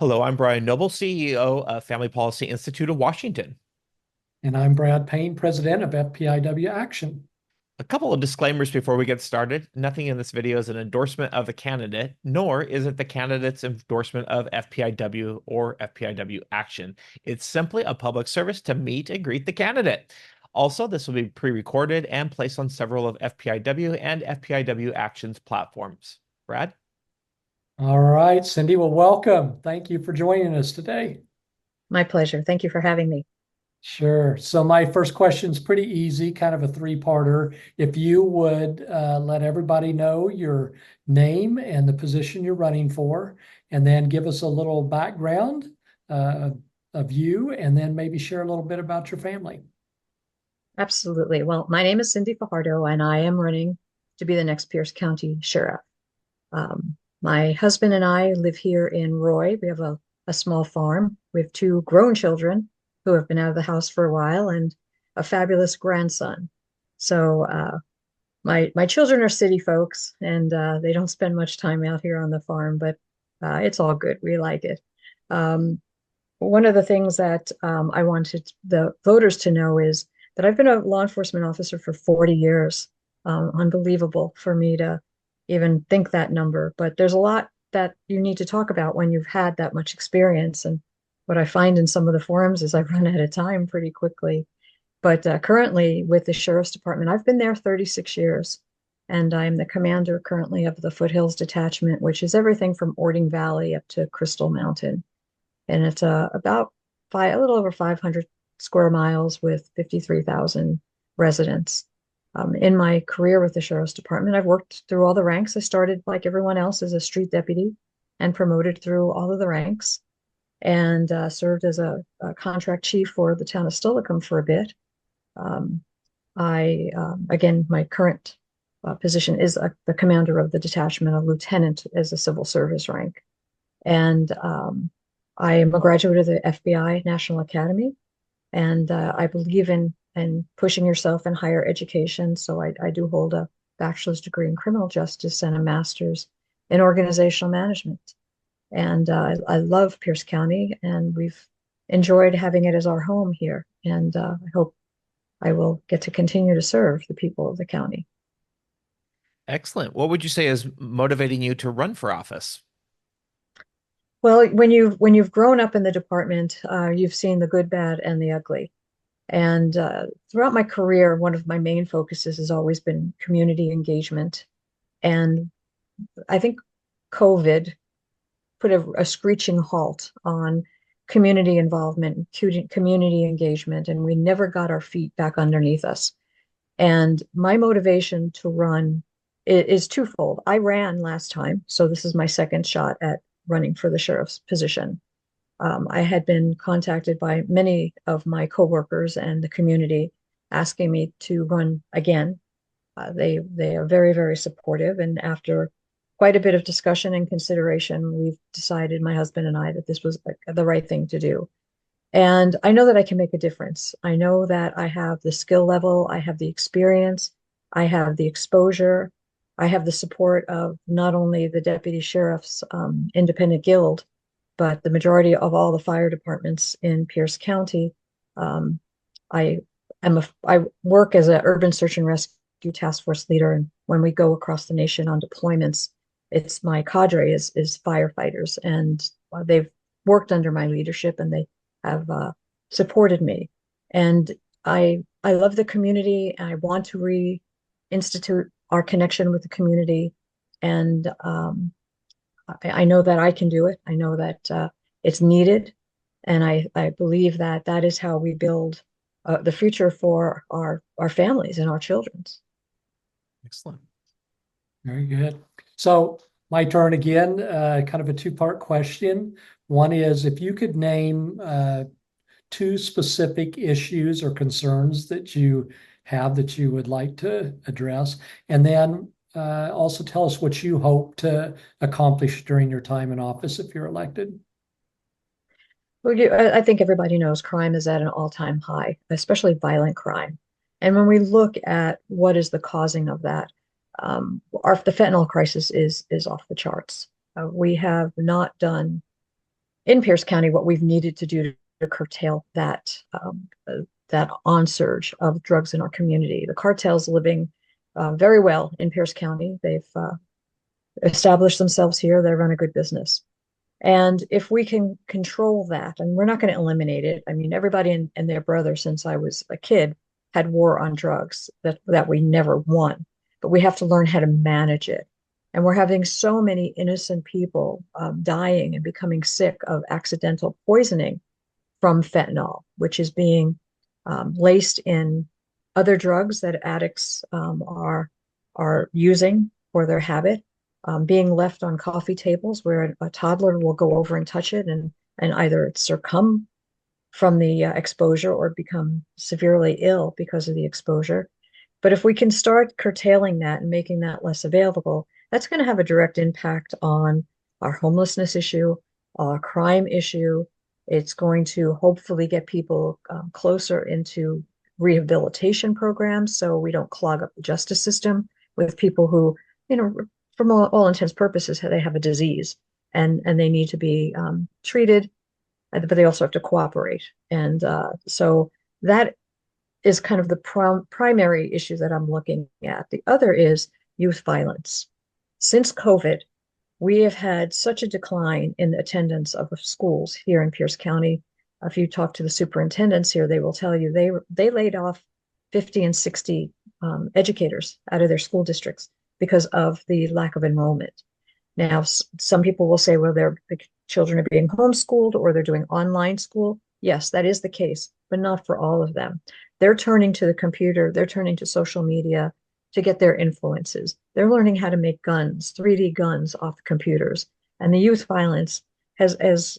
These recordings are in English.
Hello, I'm Brian Noble, CEO of Family Policy Institute of Washington. And I'm Brad Payne, President of FPIW Action. A couple of disclaimers before we get started. Nothing in this video is an endorsement of the candidate, nor is it the candidate's endorsement of FPIW or FPIW Action. It's simply a public service to meet and greet the candidate. Also, this will be pre-recorded and placed on several of FPIW and FPIW Action's platforms. Brad? All right, Cyndie, well, welcome. Thank you for joining us today. My pleasure. Thank you for having me. Sure. So my first question is pretty easy, kind of a three-parter. If you would let everybody know your name and the position you're running for, and then give us a little background uh, of you, and then maybe share a little bit about your family. Absolutely. Well, my name is Cyndie Fajardo, and I am running to be the next Pierce County Sheriff. My husband and I live here in Roy. We have a small farm. We have two grown children who have been out of the house for a while and a fabulous grandson. So my children are city folks, and they don't spend much time out here on the farm, but it's all good. We like it. Um, One of the things that I wanted the voters to know is that I've been a law enforcement officer for 40 years. Unbelievable for me to even think that number, but there's a lot that you need to talk about when you've had that much experience. And what I find in some of the forums is I run out of time pretty quickly. But currently with the Sheriff's Department, I've been there 36 years, and I'm the commander currently of the Foothills Detachment, which is everything from Ording Valley up to Crystal Mountain, and it's about a little over 500 square miles with 53,000 residents. In my career with the Sheriff's Department, I've worked through all the ranks. I started like everyone else as a street deputy and promoted through all of the ranks, and served as a contract chief for the town of Steilacoom for a bit. Um, again, my current position is the commander of the detachment, a lieutenant as a civil service rank. And I am a graduate of the FBI National Academy, and I believe in pushing yourself in higher education. So I do hold a bachelor's degree in criminal justice and a master's in organizational management. And I love Pierce County, and we've enjoyed having it as our home here. And I hope I will get to continue to serve the people of the county. Excellent. What would you say is motivating you to run for office? Well, when you've grown up in the department, you've seen the good, bad, and the ugly. And throughout my career, one of my main focuses has always been community engagement. And I think COVID put a screeching halt on community involvement, community engagement, and we never got our feet back underneath us. And my motivation to run is twofold. I ran last time, so this is my second shot at running for the sheriff's position. I had been contacted by many of my coworkers and the community asking me to run again. They are very, very supportive, and after quite a bit of discussion and consideration, we've decided, my husband and I, that this was the right thing to do. And I know that I can make a difference. I know that I have the skill level, I have the experience, I have the exposure, I have the support of not only the deputy sheriff's independent guild, but the majority of all the fire departments in Pierce County. Um, I I work as an urban search and rescue task force leader, and when we go across the nation on deployments, it's my cadre is firefighters, and they've worked under my leadership, and they have supported me. And I love the community. I want to reinstitute our connection with the community, and I know that I can do it. I know that it's needed, and I believe that that is how we build the future for our families and our children's. Excellent. Very good. So my turn again, kind of a two-part question. One is if you could name two specific issues or concerns that you have that you would like to address, and then also tell us what you hope to accomplish during your time in office if you're elected. Well, I think everybody knows crime is at an all-time high, especially violent crime. And when we look at what is the causing of that, the fentanyl crisis is off the charts. We have not done in Pierce County, what we've needed to do to curtail that onsurge of drugs in our community. The cartel's living very well in Pierce County. They've established themselves here. They run a good business. And if we can control that, and we're not going to eliminate it. I mean, everybody and their brother since I was a kid had war on drugs that we never won, but we have to learn how to manage it. And we're having so many innocent people dying and becoming sick of accidental poisoning from fentanyl, which is being laced in other drugs that addicts are using for their habit, being left on coffee tables where a toddler will go over and touch it and either succumb from the exposure or become severely ill because of the exposure. But if we can start curtailing that and making that less available, that's going to have a direct impact on our homelessness issue, our crime issue. It's going to hopefully get people closer into rehabilitation programs so we don't clog up the justice system with people who, from all intents and purposes, they have a disease and they need to be treated, but they also have to cooperate. And so that is kind of the primary issue that I'm looking at. The other is youth violence. Since COVID, we have had such a decline in the attendance of schools here in Pierce County. If you talk to the superintendents here, they will tell you they laid off 50 and 60 educators out of their school districts because of the lack of enrollment. Now, some people will say, well, the children are being homeschooled or they're doing online school. Yes, that is the case, but not for all of them. They're turning to the computer, they're turning to social media to get their influences. They're learning how to make guns, 3D guns off the computers. And the youth violence has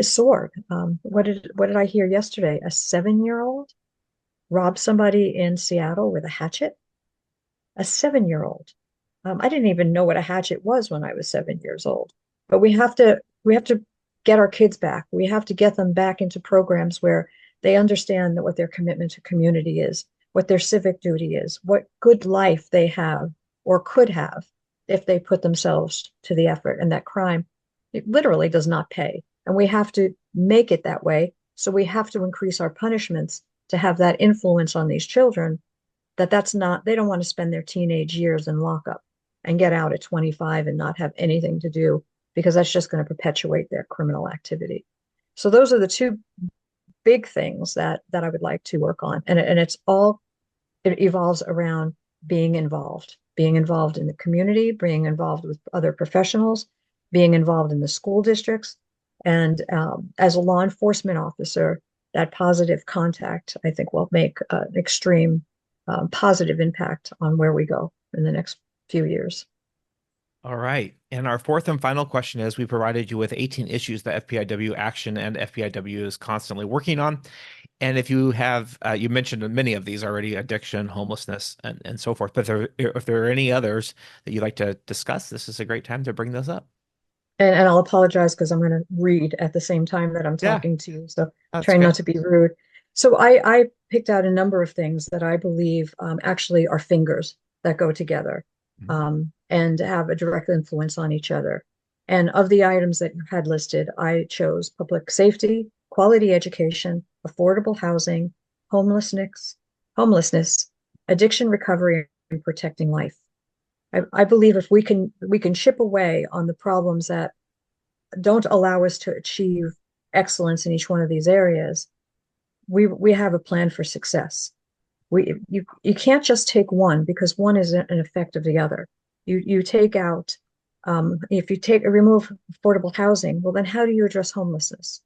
soared. What did I hear yesterday? A 7-year-old robbed somebody in Seattle with a hatchet. A 7-year-old. I didn't even know what a hatchet was when I was 7 years old. But we have to get our kids back. We have to get them back into programs where they understand that what their commitment to community is, what their civic duty is, what good life they have or could have if they put themselves to the effort. And that crime, it literally does not pay. And we have to make it that way. So we have to increase our punishments to have that influence on these children that's not, they don't want to spend their teenage years in lockup and get out at 25 and not have anything to do because that's just going to perpetuate their criminal activity. So those are the two big things that I would like to work on. And it evolves around being involved in the community, being involved with other professionals, being involved in the school districts. And as a law enforcement officer, that positive contact, I think, will make an extreme positive impact on where we go in the next few years. All right. And our fourth and final question is, we provided you with 18 issues that FPIW Action and FPIW is constantly working on. And if you have, you mentioned many of these already, addiction, homelessness, and so forth. But if there are any others that you'd like to discuss, this is a great time to bring those up. And I'll apologize because I'm going to read at the same time that I'm talking to you. So trying not to be rude. So I picked out a number of things that I believe actually are fingers that go together and have a direct influence on each other. And of the items that you had listed, I chose public safety, quality education, affordable housing, homelessness, addiction recovery, and protecting life. I believe if we can chip away on the problems that don't allow us to achieve excellence in each one of these areas, we have a plan for success. You can't just take one because one is an effect of the other. You take out if you remove affordable housing, well then how do you address homelessness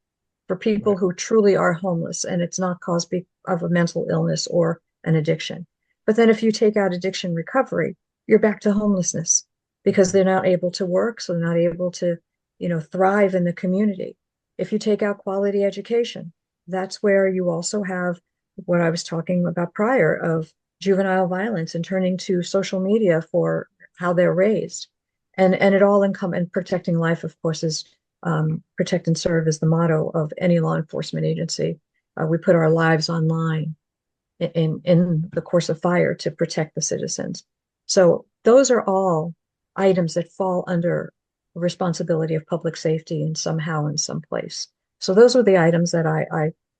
for people who truly are homeless and it's not caused of a mental illness or an addiction? But then if you take out addiction recovery, you're back to homelessness because they're not able to work, so they're not able to, thrive in the community. If you take out quality education, that's where you also have what I was talking about prior of juvenile violence and turning to social media for how they're raised. And it all and protecting life, of course, is protect and serve is the motto of any law enforcement agency. We put our lives online in the course of fire to protect the citizens. So those are all items that fall under responsibility of public safety in somehow in some place. So those were the items that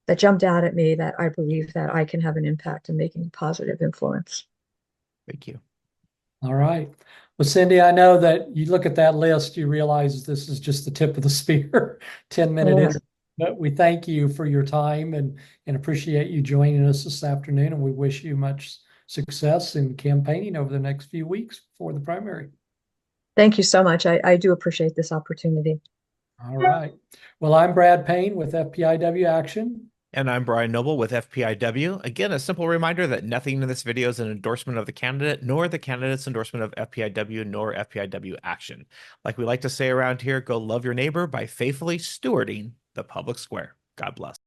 that jumped out at me that I believe that I can have an impact in making a positive influence. Thank you. All right. Well, Cyndie, I know that you look at that list, you realize this is just the tip of the spear, 10-minute Yeah. interview. But we thank you for your time and appreciate you joining us this afternoon. And we wish you much success in campaigning over the next few weeks for the primary. Thank you so much. I do appreciate this opportunity. All right. Well, I'm Brad Payne with FPIW Action. And I'm Brian Noble with FPIW. Again, a simple reminder that nothing in this video is an endorsement of the candidate, nor the candidate's endorsement of FPIW, nor FPIW action. Like we like to say around here, go love your neighbor by faithfully stewarding the public square. God bless.